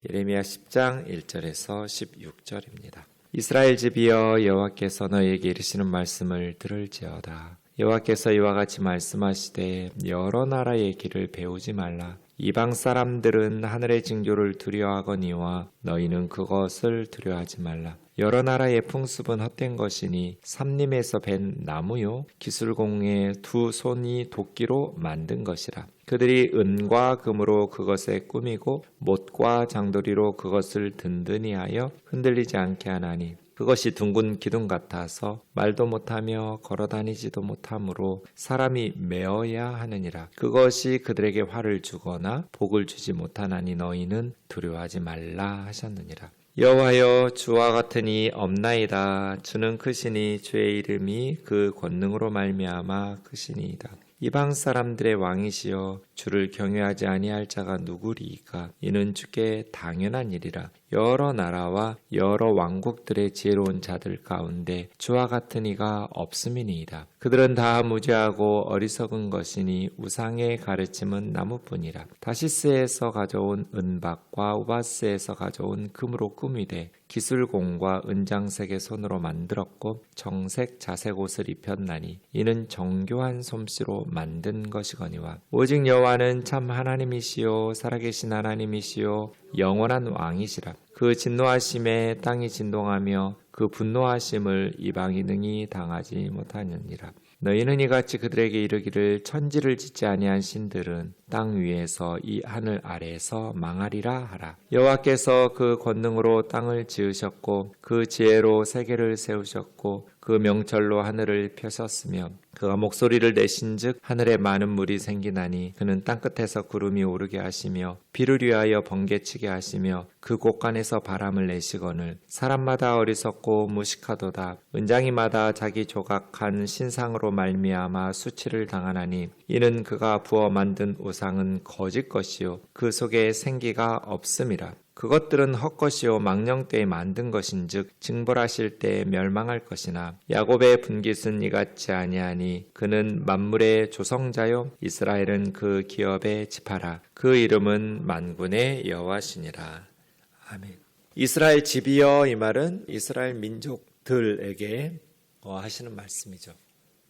예레미야 10장 1절에서 16절입니다. 이스라엘 집이여 여호와께서 너희에게 이르시는 말씀을 들을지어다. 여호와께서 이와 같이 말씀하시되 여러 나라의 길을 배우지 말라. 이방 사람들은 하늘의 징조를 두려워하거니와 너희는 그것을 두려워하지 말라. 여러 나라의 풍습은 헛된 것이니 삼림에서 벤 나무요 기술공의 두 손이 도끼로 만든 것이라. 그들이 은과 금으로 그것에 꾸미고 못과 장도리로 그것을 든든히 하여 흔들리지 않게 하나니 그것이 둥근 기둥 같아서 말도 못하며 걸어다니지도 못하므로 사람이 메어야 하느니라. 그것이 그들에게 화를 주거나 복을 주지 못하나니 너희는 두려워하지 말라 하셨느니라. 여호와여 주와 같은 이 없나이다. 주는 크시니 주의 이름이 그 권능으로 말미암아 크시니이다. 이방 사람들의 왕이시여 주를 경외하지 아니할 자가 누구리이까? 이는 주께 당연한 일이라. 여러 나라와 여러 왕국들의 지혜로운 자들 가운데 주와 같은 이가 없음이니이다. 그들은 다 무지하고 어리석은 것이니 우상의 가르침은 나무뿐이라. 다시스에서 가져온 은박과 우바스에서 가져온 금으로 꾸미되 기술공과 은장색의 손으로 만들었고 정색 자색 옷을 입혔나니 이는 정교한 솜씨로 만든 것이거니와 오직 여호와는 참 하나님이시요 살아계신 하나님이시요 영원한 왕이시라. 그 진노하심에 땅이 진동하며 그 분노하심을 이방이 능히 당하지 못하느니라. 너희는 이같이 그들에게 이르기를 천지를 짓지 아니한 신들은 땅 위에서 이 하늘 아래에서 망하리라 하라. 여호와께서 그 권능으로 땅을 지으셨고 그 지혜로 세계를 세우셨고 그 명철로 하늘을 펴셨으며 그가 목소리를 내신즉 하늘에 많은 물이 생기나니 그는 땅끝에서 구름이 오르게 하시며 비를 위하여 번개치게 하시며 그 곳간에서 바람을 내시거늘 사람마다 어리석고 무식하도다. 은장이마다 자기 조각한 신상으로 말미암아 수치를 당하나니 이는 그가 부어 만든 우상은 거짓 것이요 그 속에 생기가 없음이라. 그것들은 헛것이요 망령되이 만든 것인즉 징벌하실 때에 멸망할 것이나 야곱의 분깃은 이같이 아니하니 그는 만물의 조성자요 이스라엘은 그 기업의 지파라. 그 이름은 만군의 여호와시니라. 아멘. 이스라엘 집이여, 이 말은 이스라엘 민족들에게 하시는 말씀이죠.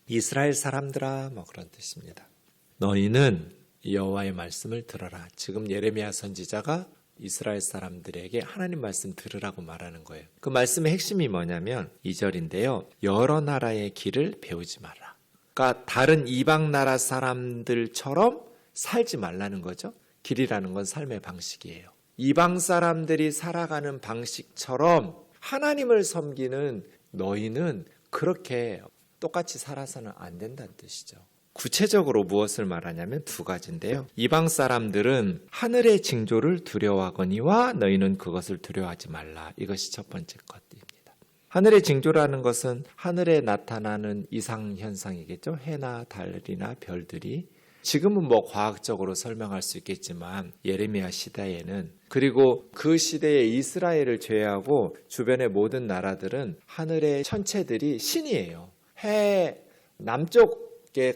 이스라엘 사람들아, 그런 뜻입니다. 너희는 여호와의 말씀을 들어라. 지금 예레미야 선지자가 이스라엘 사람들에게 하나님 말씀 들으라고 말하는 거예요. 그 말씀의 핵심이 뭐냐면 2절인데요. 여러 나라의 길을 배우지 마라. 그러니까 다른 이방 나라 사람들처럼 살지 말라는 거죠. 길이라는 건 삶의 방식이에요. 이방 사람들이 살아가는 방식처럼 하나님을 섬기는 너희는 그렇게 똑같이 살아서는 안 된다는 뜻이죠. 구체적으로 무엇을 말하냐면 두 가지인데요. 이방 사람들은 하늘의 징조를 두려워하거니와 너희는 그것을 두려워하지 말라. 이것이 첫 번째 것입니다. 하늘의 징조라는 것은 하늘에 나타나는 이상현상이겠죠. 해나 달이나 별들이. 지금은 과학적으로 설명할 수 있겠지만 예레미야 시대에는 그리고 그 시대의 이스라엘을 제외하고 주변의 모든 나라들은 하늘의 천체들이 신이에요. 해 남쪽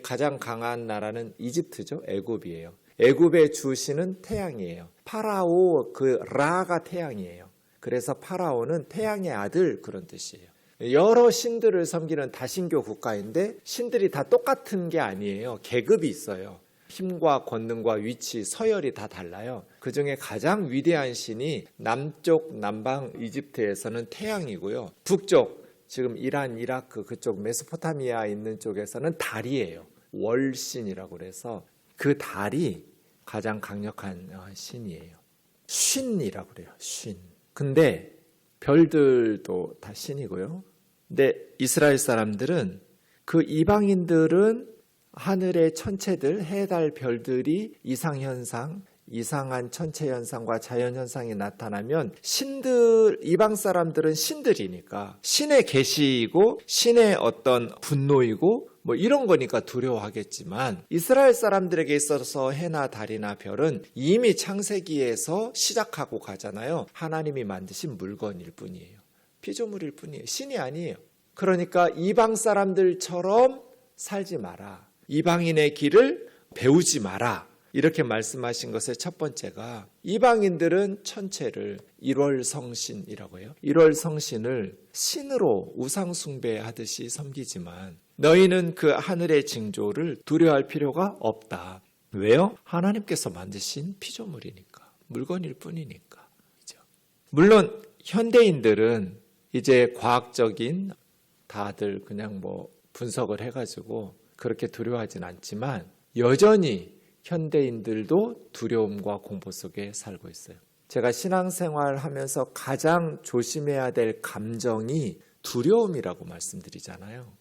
가장 강한 나라는 이집트죠. 애굽이에요. 애굽의 주신은 태양이에요. 파라오 그 라가 태양이에요. 그래서 파라오는 태양의 아들 그런 뜻이에요. 여러 신들을 섬기는 다신교 국가인데 신들이 다 똑같은 게 아니에요. 계급이 있어요. 힘과 권능과 위치, 서열이 다 달라요. 그중에 가장 위대한 신이 남쪽 남방 이집트에서는 태양이고요. 북쪽 지금 이란, 이라크 그쪽 메소포타미아 있는 쪽에서는 달이에요. 월신이라고 그래서 그 달이 가장 강력한 신이에요. 신이라고 그래요. 신. 근데 별들도 다 신이고요. 근데 이스라엘 사람들은 그 이방인들은 하늘의 천체들, 해, 달, 별들이 이상현상, 이상한 천체현상과 자연현상이 나타나면 신들, 이방 사람들은 신들이니까 신의 계시이고 신의 어떤 분노이고 이런 거니까 두려워하겠지만 이스라엘 사람들에게 있어서 해나 달이나 별은 이미 창세기에서 시작하고 가잖아요. 하나님이 만드신 물건일 뿐이에요. 피조물일 뿐이에요. 신이 아니에요. 그러니까 이방 사람들처럼 살지 마라. 이방인의 길을 배우지 마라. 이렇게 말씀하신 것의 첫 번째가 이방인들은 천체를 1월 성신이라고 해요. 1월 성신을 신으로 우상 숭배하듯이 섬기지만 너희는 그 하늘의 징조를 두려워할 필요가 없다. 왜요? 하나님께서 만드신 피조물이니까. 물건일 뿐이니까. 물론 현대인들은 이제 과학적인 다들 그냥 분석을 해가지고 그렇게 두려워하진 않지만 여전히 현대인들도 두려움과 공포 속에 살고 있어요. 제가 신앙생활 하면서 가장 조심해야 될 감정이 두려움이라고 말씀드리잖아요.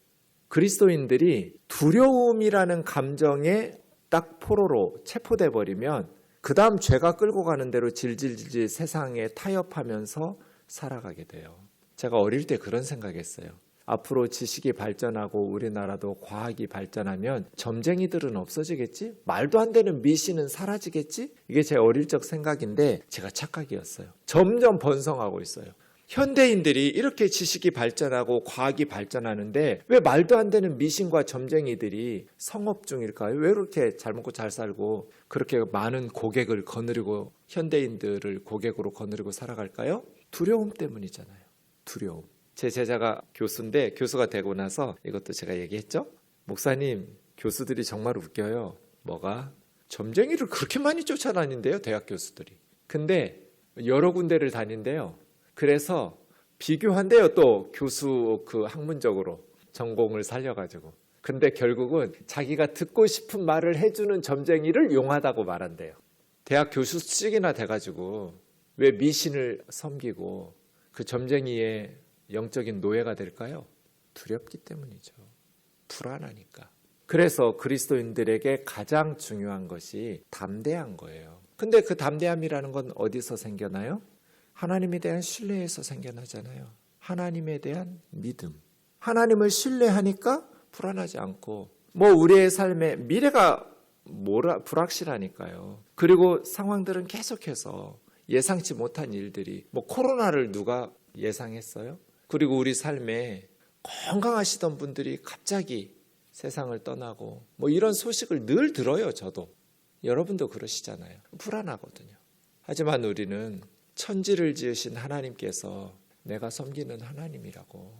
그리스도인들이 두려움이라는 감정에 딱 포로로 체포돼 버리면 그 다음 죄가 끌고 가는 대로 질질질 세상에 타협하면서 살아가게 돼요. 제가 어릴 때 그런 생각했어요. 앞으로 지식이 발전하고 우리나라도 과학이 발전하면 점쟁이들은 없어지겠지? 말도 안 되는 미신은 사라지겠지? 이게 제 어릴 적 생각인데 제가 착각이었어요. 점점 번성하고 있어요. 현대인들이 이렇게 지식이 발전하고 과학이 발전하는데 왜 말도 안 되는 미신과 점쟁이들이 성업 중일까요? 왜 그렇게 잘 먹고 잘 살고 그렇게 많은 고객을 거느리고 현대인들을 고객으로 거느리고 살아갈까요? 두려움 때문이잖아요. 두려움. 제 제자가 교수인데 교수가 되고 나서 이것도 제가 얘기했죠. 목사님, 교수들이 정말 웃겨요. 뭐가? 점쟁이를 그렇게 많이 쫓아다닌대요, 대학 교수들이. 근데 여러 군데를 다닌대요. 그래서 비교한대요, 또 교수 그 학문적으로 전공을 살려가지고. 근데 결국은 자기가 듣고 싶은 말을 해주는 점쟁이를 용하다고 말한대요. 대학 교수직이나 돼가지고 왜 미신을 섬기고 그 점쟁이의 영적인 노예가 될까요? 두렵기 때문이죠. 불안하니까. 그래서 그리스도인들에게 가장 중요한 것이 담대한 거예요. 근데 그 담대함이라는 건 어디서 생겨나요? 하나님에 대한 신뢰에서 생겨나잖아요. 하나님에 대한 믿음. 하나님을 신뢰하니까 불안하지 않고 우리의 삶의 미래가 불확실하니까요. 그리고 상황들은 계속해서 예상치 못한 일들이 코로나를 누가 예상했어요? 그리고 우리 삶에 건강하시던 분들이 갑자기 세상을 떠나고 이런 소식을 늘 들어요. 저도. 여러분도 그러시잖아요. 불안하거든요. 하지만 우리는 천지를 지으신 하나님께서 내가 섬기는 하나님이라고.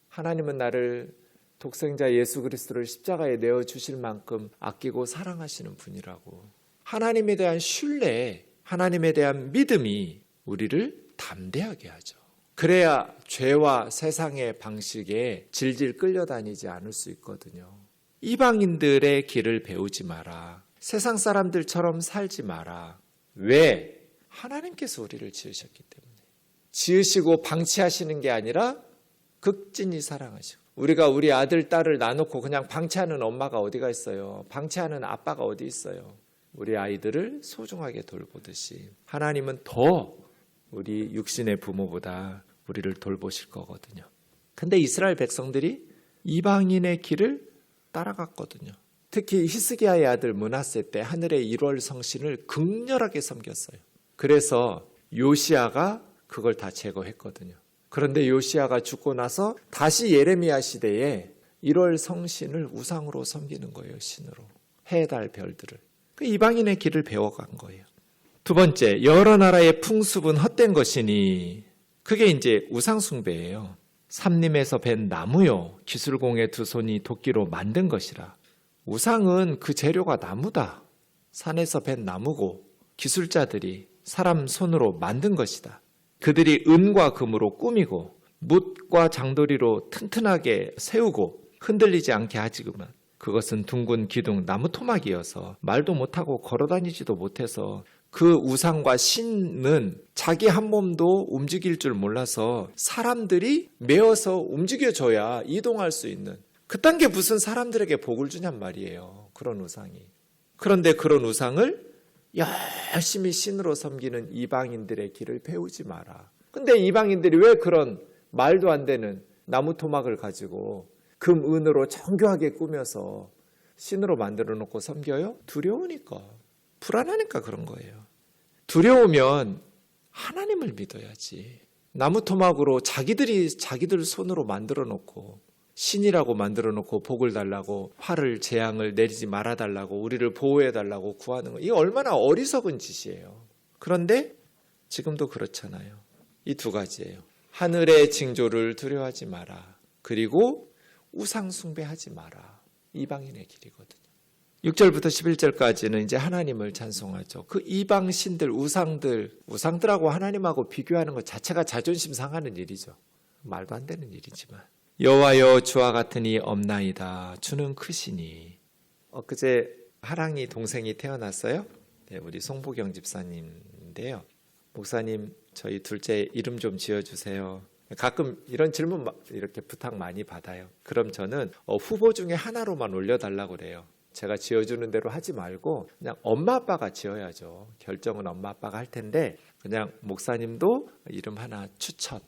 하나님은 나를 독생자 예수 그리스도를 십자가에 내어주실 만큼 아끼고 사랑하시는 분이라고. 하나님에 대한 신뢰, 하나님에 대한 믿음이 우리를 담대하게 하죠. 그래야 죄와 세상의 방식에 질질 끌려다니지 않을 수 있거든요. 이방인들의 길을 배우지 마라. 세상 사람들처럼 살지 마라. 왜? 하나님께서 우리를 지으셨기 때문에. 지으시고 방치하시는 게 아니라 극진히 사랑하시고. 우리가 우리 아들, 딸을 놔놓고 그냥 방치하는 엄마가 어디가 있어요? 방치하는 아빠가 어디 있어요? 우리 아이들을 소중하게 돌보듯이 하나님은 더 우리 육신의 부모보다 우리를 돌보실 거거든요. 근데 이스라엘 백성들이 이방인의 길을 따라갔거든요. 특히 히스기야의 아들 므낫세 때 하늘의 1월 성신을 극렬하게 섬겼어요. 그래서 요시야가 그걸 다 제거했거든요. 그런데 요시야가 죽고 나서 다시 예레미야 시대에 1월 성신을 우상으로 섬기는 거예요. 신으로. 해, 달, 별들을. 그 이방인의 길을 배워간 거예요. 두 번째, 여러 나라의 풍습은 헛된 것이니 그게 이제 우상 숭배예요. 삼림에서 벤 나무요 기술공의 두 손이 도끼로 만든 것이라. 우상은 그 재료가 나무다. 산에서 벤 나무고 기술자들이 사람 손으로 만든 것이다. 그들이 은과 금으로 꾸미고 뭇과 장도리로 튼튼하게 세우고 흔들리지 않게 하지만 그것은 둥근 기둥 나무 토막이어서 말도 못하고 걸어다니지도 못해서 그 우상과 신은 자기 한 몸도 움직일 줄 몰라서 사람들이 메어서 움직여줘야 이동할 수 있는 그딴 게 무슨 사람들에게 복을 주냔 말이에요. 그런 우상이. 그런데 그런 우상을 열심히 신으로 섬기는 이방인들의 길을 배우지 마라. 근데 이방인들이 왜 그런 말도 안 되는 나무 토막을 가지고 금, 은으로 정교하게 꾸며서 신으로 만들어 놓고 섬겨요? 두려우니까. 불안하니까 그런 거예요. 두려우면 하나님을 믿어야지. 나무 토막으로 자기들 손으로 만들어 놓고 신이라고 만들어 놓고 복을 달라고 화를 재앙을 내리지 말아 달라고 우리를 보호해 달라고 구하는 거, 이게 얼마나 어리석은 짓이에요. 그런데 지금도 그렇잖아요. 이 두 가지예요. 하늘의 징조를 두려워하지 마라. 그리고 우상 숭배하지 마라. 이방인의 길이거든요. 6절부터 11절까지는 이제 하나님을 찬송하죠. 그 이방 신들, 우상들하고 하나님하고 비교하는 것 자체가 자존심 상하는 일이죠. 말도 안 되는 일이지만. 여호와여 주와 같은 이 없나이다. 주는 크시니. 엊그제 하랑이 동생이 태어났어요. 네, 우리 송보경 집사님인데요. 목사님, 저희 둘째 이름 좀 지어주세요. 가끔 이런 질문 이렇게 부탁 많이 받아요. 그럼 저는 후보 중에 하나로만 올려달라고 그래요. 제가 지어주는 대로 하지 말고 그냥 엄마 아빠가 지어야죠. 결정은 엄마 아빠가 할 텐데 그냥 목사님도 이름 하나 추천.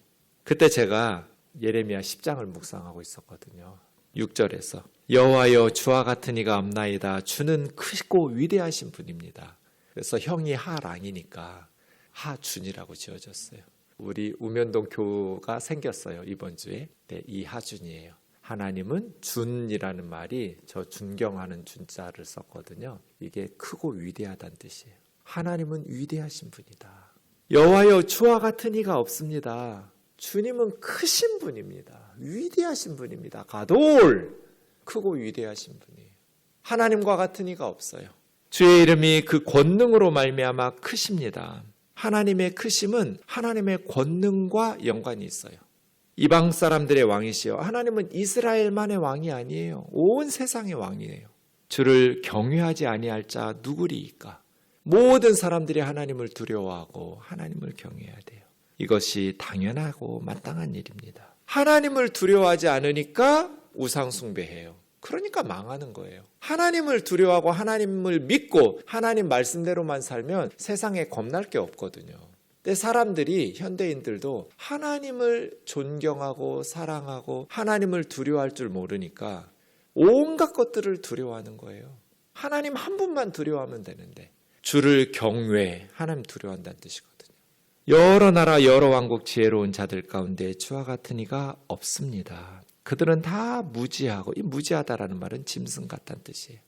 그때 제가 예레미야 10장을 묵상하고 있었거든요. 6절에서 여호와여 주와 같은 이가 없나이다. 주는 크고 위대하신 분입니다. 그래서 형이 하랑이니까 하준이라고 지어졌어요. 우리 우면동 교가 생겼어요. 이번 주에. 네, 이하준이에요. 하나님은 준이라는 말이 저 존경하는 준자를 썼거든요. 이게 크고 위대하다는 뜻이에요. 하나님은 위대하신 분이다. 여호와여 주와 같은 이가 없습니다. 주님은 크신 분입니다. 위대하신 분입니다. 가돌! 크고 위대하신 분이에요. 하나님과 같은 이가 없어요. 주의 이름이 그 권능으로 말미암아 크십니다. 하나님의 크심은 하나님의 권능과 연관이 있어요. 이방 사람들의 왕이시여 하나님은 이스라엘만의 왕이 아니에요. 온 세상의 왕이에요. 주를 경외하지 아니할 자 누구리이까? 모든 사람들이 하나님을 두려워하고 하나님을 경외해야 돼요. 이것이 당연하고 마땅한 일입니다. 하나님을 두려워하지 않으니까 우상 숭배해요. 그러니까 망하는 거예요. 하나님을 두려워하고 하나님을 믿고 하나님 말씀대로만 살면 세상에 겁날 게 없거든요. 근데 사람들이, 현대인들도 하나님을 존경하고 사랑하고 하나님을 두려워할 줄 모르니까 온갖 것들을 두려워하는 거예요. 하나님 한 분만 두려워하면 되는데 주를 경외, 하나님 두려워한다는 뜻이거든요. 여러 나라 여러 왕국 지혜로운 자들 가운데 주와 같은 이가 없습니다. 그들은 다 무지하고, 이 무지하다라는 말은 짐승 같다는 뜻이에요.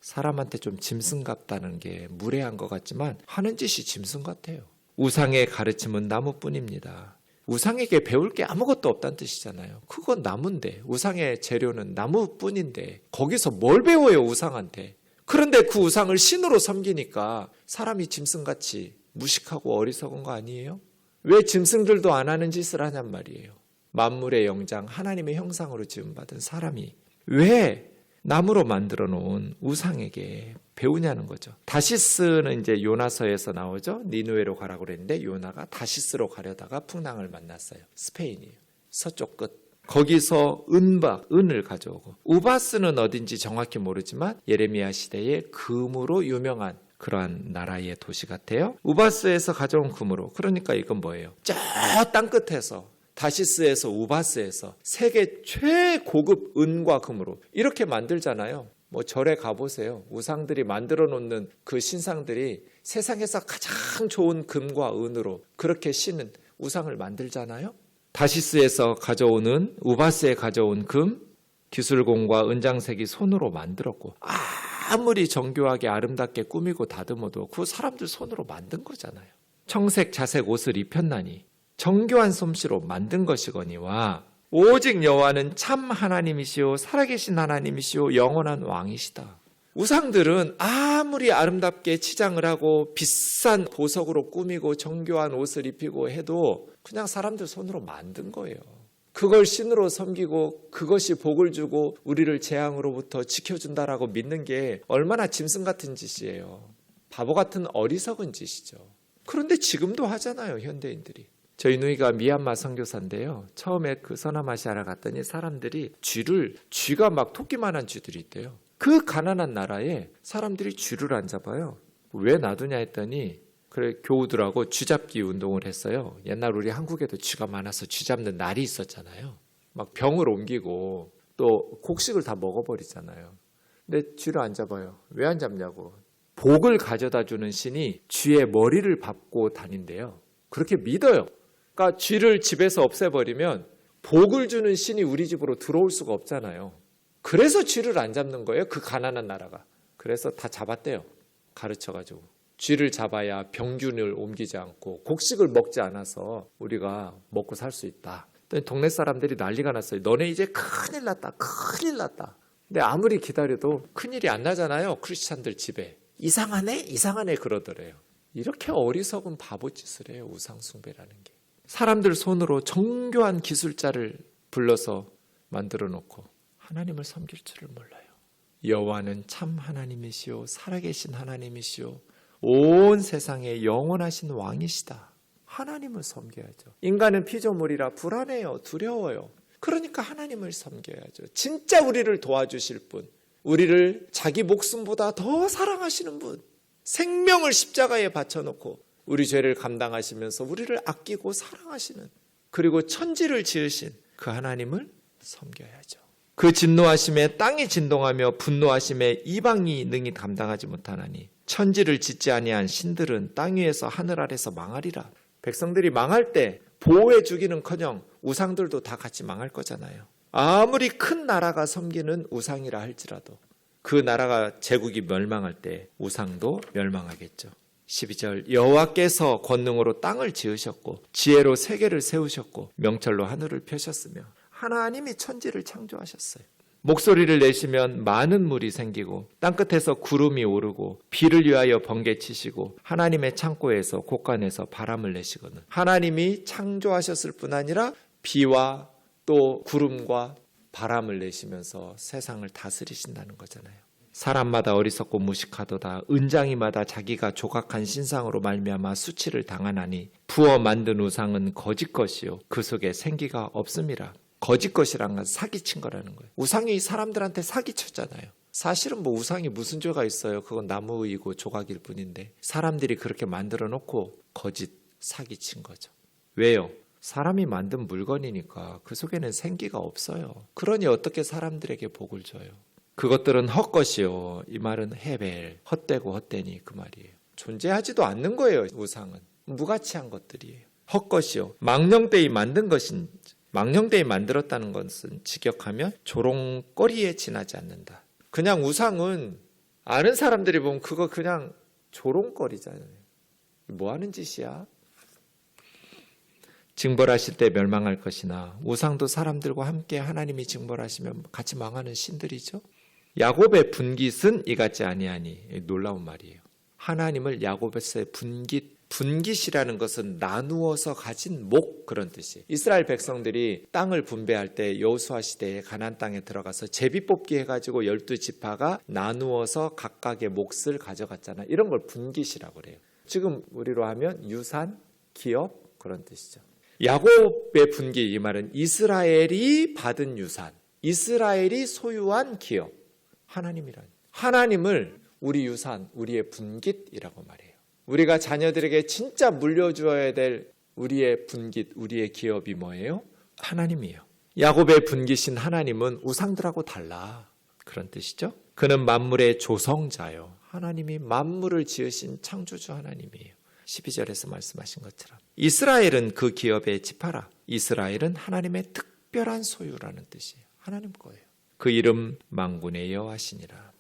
사람한테 좀 짐승 같다는 게 무례한 것 같지만 하는 짓이 짐승 같아요. 우상의 가르침은 나무뿐입니다. 우상에게 배울 게 아무것도 없다는 뜻이잖아요. 그건 나무인데, 우상의 재료는 나무뿐인데 거기서 뭘 배워요, 우상한테. 그런데 그 우상을 신으로 섬기니까 사람이 짐승같이 무식하고 어리석은 거 아니에요? 왜 짐승들도 안 하는 짓을 하냔 말이에요. 만물의 영장, 하나님의 형상으로 지음받은 사람이 왜 나무로 만들어 놓은 우상에게 배우냐는 거죠. 다시스는 이제 요나서에서 나오죠. 니누에로 가라고 그랬는데 요나가 다시스로 가려다가 풍랑을 만났어요. 스페인이에요. 서쪽 끝. 거기서 은을 가져오고, 우바스는 어딘지 정확히 모르지만 예레미야 시대에 금으로 유명한 그러한 나라의 도시 같아요. 우바스에서 가져온 금으로. 그러니까 이건 뭐예요? 저 땅끝에서, 다시스에서, 우바스에서 세계 최고급 은과 금으로 이렇게 만들잖아요. 뭐 절에 가보세요. 우상들이 만들어 놓는 그 신상들이 세상에서 가장 좋은 금과 은으로 그렇게 신은 우상을 만들잖아요. 다시스에서 가져오는, 우바스에 가져온 금, 기술공과 은장색이 손으로 만들었고, 아무리 정교하게 아름답게 꾸미고 다듬어도 그 사람들 손으로 만든 거잖아요. 청색 자색 옷을 입혔나니 정교한 솜씨로 만든 것이거니와 오직 여호와는 참 하나님이시오 살아계신 하나님이시오 영원한 왕이시다. 우상들은 아무리 아름답게 치장을 하고 비싼 보석으로 꾸미고 정교한 옷을 입히고 해도 그냥 사람들 손으로 만든 거예요. 그걸 신으로 섬기고 그것이 복을 주고 우리를 재앙으로부터 지켜준다라고 믿는 게 얼마나 짐승 같은 짓이에요. 바보 같은 어리석은 짓이죠. 그런데 지금도 하잖아요, 현대인들이. 저희 누이가 미얀마 선교사인데요. 처음에 그 서남아시아를 갔더니 사람들이 쥐가 막 토끼만한 쥐들이 있대요. 그 가난한 나라에 사람들이 쥐를 안 잡아요. 왜 놔두냐 했더니 그래 교우들하고 쥐잡기 운동을 했어요. 옛날 우리 한국에도 쥐가 많아서 쥐 잡는 날이 있었잖아요. 막 병을 옮기고 또 곡식을 다 먹어버리잖아요. 근데 쥐를 안 잡아요. 왜 안 잡냐고. 복을 가져다 주는 신이 쥐의 머리를 밟고 다닌대요. 그렇게 믿어요. 그러니까 쥐를 집에서 없애버리면 복을 주는 신이 우리 집으로 들어올 수가 없잖아요. 그래서 쥐를 안 잡는 거예요. 그 가난한 나라가. 그래서 다 잡았대요. 가르쳐가지고. 쥐를 잡아야 병균을 옮기지 않고 곡식을 먹지 않아서 우리가 먹고 살 수 있다. 동네 사람들이 난리가 났어요. 너네 이제 큰일 났다. 큰일 났다. 근데 아무리 기다려도 큰일이 안 나잖아요. 크리스찬들 집에. 이상하네? 이상하네 그러더래요. 이렇게 어리석은 바보짓을 해요. 우상숭배라는 게. 사람들 손으로 정교한 기술자를 불러서 만들어 놓고 하나님을 섬길 줄을 몰라요. 여호와는 참 하나님이시오 살아계신 하나님이시오 온 세상에 영원하신 왕이시다. 하나님을 섬겨야죠. 인간은 피조물이라 불안해요. 두려워요. 그러니까 하나님을 섬겨야죠. 진짜 우리를 도와주실 분, 우리를 자기 목숨보다 더 사랑하시는 분, 생명을 십자가에 바쳐놓고 우리 죄를 감당하시면서 우리를 아끼고 사랑하시는, 그리고 천지를 지으신 그 하나님을 섬겨야죠. 그 진노하심에 땅이 진동하며 분노하심에 이방이 능히 감당하지 못하나니 천지를 짓지 아니한 신들은 땅 위에서 하늘 아래서 망하리라. 백성들이 망할 때 보호해 주기는커녕 우상들도 다 같이 망할 거잖아요. 아무리 큰 나라가 섬기는 우상이라 할지라도 그 나라가 제국이 멸망할 때 우상도 멸망하겠죠. 12절 여호와께서 권능으로 땅을 지으셨고 지혜로 세계를 세우셨고 명철로 하늘을 펴셨으며 하나님이 천지를 창조하셨어요. 목소리를 내시면 많은 물이 생기고 땅끝에서 구름이 오르고 비를 위하여 번개치시고 하나님의 창고에서 곳간에서 바람을 내시거든. 하나님이 창조하셨을 뿐 아니라 비와 또 구름과 바람을 내시면서 세상을 다스리신다는 거잖아요. 사람마다 어리석고 무식하도다. 은장이마다 자기가 조각한 신상으로 말미암아 수치를 당하나니 부어 만든 우상은 거짓 것이요 그 속에 생기가 없음이라. 거짓 것이란 건 사기친 거라는 거예요. 우상이 사람들한테 사기쳤잖아요. 사실은 뭐 우상이 무슨 죄가 있어요. 그건 나무이고 조각일 뿐인데 사람들이 그렇게 만들어 놓고 거짓 사기친 거죠. 왜요? 사람이 만든 물건이니까 그 속에는 생기가 없어요. 그러니 어떻게 사람들에게 복을 줘요? 그것들은 헛것이요. 이 말은 헤벨, 헛되고 헛되니 그 말이에요. 존재하지도 않는 거예요. 우상은 무가치한 것들이에요. 헛것이요. 망령되이 만든 것인지 망령되이 만들었다는 것은 직역하면 조롱거리에 지나지 않는다. 그냥 우상은 아는 사람들이 보면 그거 그냥 조롱거리잖아요. 뭐 하는 짓이야? 징벌하실 때 멸망할 것이나 우상도 사람들과 함께 하나님이 징벌하시면 같이 망하는 신들이죠. 야곱의 분깃은 이같지 아니하니 놀라운 말이에요. 하나님을 야곱에서의 분깃이라는 것은 나누어서 가진 목 그런 뜻이에요. 이스라엘 백성들이 땅을 분배할 때 여호수아 시대에 가나안 땅에 들어가서 제비 뽑기 해가지고 12지파가 나누어서 각각의 몫을 가져갔잖아요. 이런 걸 분깃이라고 그래요. 지금 우리로 하면 유산, 기업 그런 뜻이죠. 야곱의 분깃 이 말은 이스라엘이 받은 유산, 이스라엘이 소유한 기업, 하나님이란 하나님을 우리 유산, 우리의 분깃이라고 말해요. 우리가 자녀들에게 진짜 물려주어야 될 우리의 분깃, 우리의 기업이 뭐예요? 하나님이에요. 야곱의 분깃인 하나님은 우상들하고 달라. 그런 뜻이죠. 그는 만물의 조성자요. 하나님이 만물을 지으신 창조주 하나님이에요. 12절에서 말씀하신 것처럼 이스라엘은 그 기업의 지파라. 이스라엘은 하나님의 특별한 소유라는 뜻이에요. 하나님 거예요. 그 이름 만군의 여호와시니라.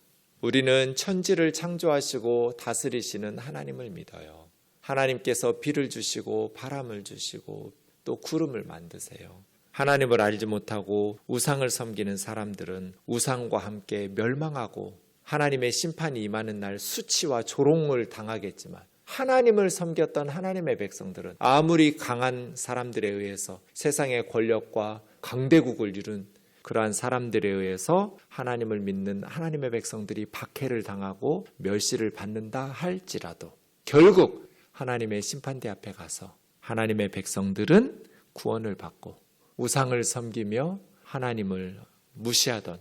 우리는 천지를 창조하시고 다스리시는 하나님을 믿어요. 하나님께서 비를 주시고 바람을 주시고 또 구름을 만드세요. 하나님을 알지 못하고 우상을 섬기는 사람들은 우상과 함께 멸망하고 하나님의 심판이 임하는 날 수치와 조롱을 당하겠지만 하나님을 섬겼던 하나님의 백성들은 아무리 강한 사람들에 의해서 세상의 권력과 강대국을 이룬 그러한 사람들에 의해서 하나님을 믿는 하나님의 백성들이 박해를 당하고 멸시를 받는다 할지라도 결국 하나님의 심판대 앞에 가서 하나님의 백성들은 구원을 받고 우상을 섬기며 하나님을 무시하던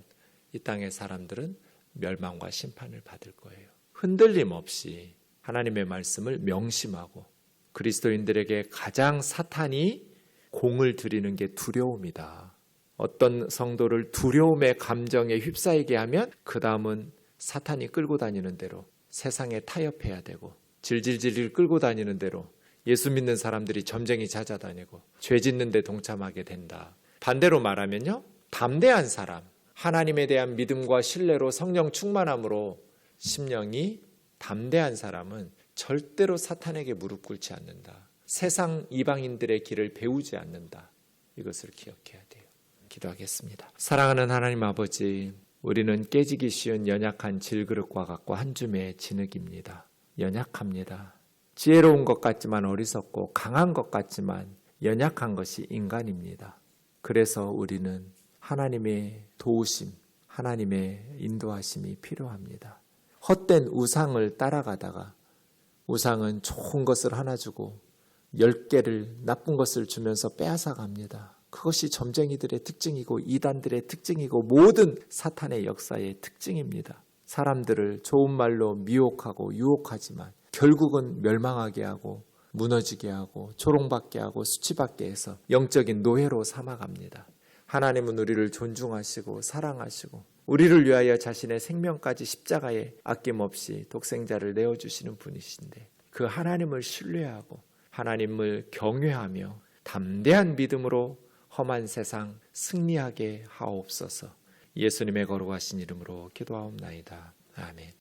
이 땅의 사람들은 멸망과 심판을 받을 거예요. 흔들림 없이 하나님의 말씀을 명심하고 그리스도인들에게 가장 사탄이 공을 들이는 게 두려움이다. 어떤 성도를 두려움의 감정에 휩싸이게 하면 그 다음은 사탄이 끌고 다니는 대로 세상에 타협해야 되고 질질질 끌고 다니는 대로 예수 믿는 사람들이 점쟁이 찾아다니고 죄 짓는 데 동참하게 된다. 반대로 말하면요, 담대한 사람, 하나님에 대한 믿음과 신뢰로 성령 충만함으로 심령이 담대한 사람은 절대로 사탄에게 무릎 꿇지 않는다. 세상 이방인들의 길을 배우지 않는다. 이것을 기억해야 돼요. 기도하겠습니다. 사랑하는 하나님 아버지, 우리는 깨지기 쉬운 연약한 질그릇과 같고 한 줌의 진흙입니다. 연약합니다. 지혜로운 것 같지만 어리석고 강한 것 같지만 연약한 것이 인간입니다. 그래서 우리는 하나님의 도우심, 하나님의 인도하심이 필요합니다. 헛된 우상을 따라가다가 우상은 좋은 것을 하나 주고 10개를 나쁜 것을 주면서 빼앗아 갑니다. 그것이 점쟁이들의 특징이고 이단들의 특징이고 모든 사탄의 역사의 특징입니다. 사람들을 좋은 말로 미혹하고 유혹하지만 결국은 멸망하게 하고 무너지게 하고 조롱받게 하고 수치받게 해서 영적인 노예로 삼아갑니다. 하나님은 우리를 존중하시고 사랑하시고 우리를 위하여 자신의 생명까지 십자가에 아낌없이 독생자를 내어주시는 분이신데 그 하나님을 신뢰하고 하나님을 경외하며 담대한 믿음으로 험한 세상 승리하게 하옵소서. 예수님의 거룩하신 이름으로 기도하옵나이다. 아멘.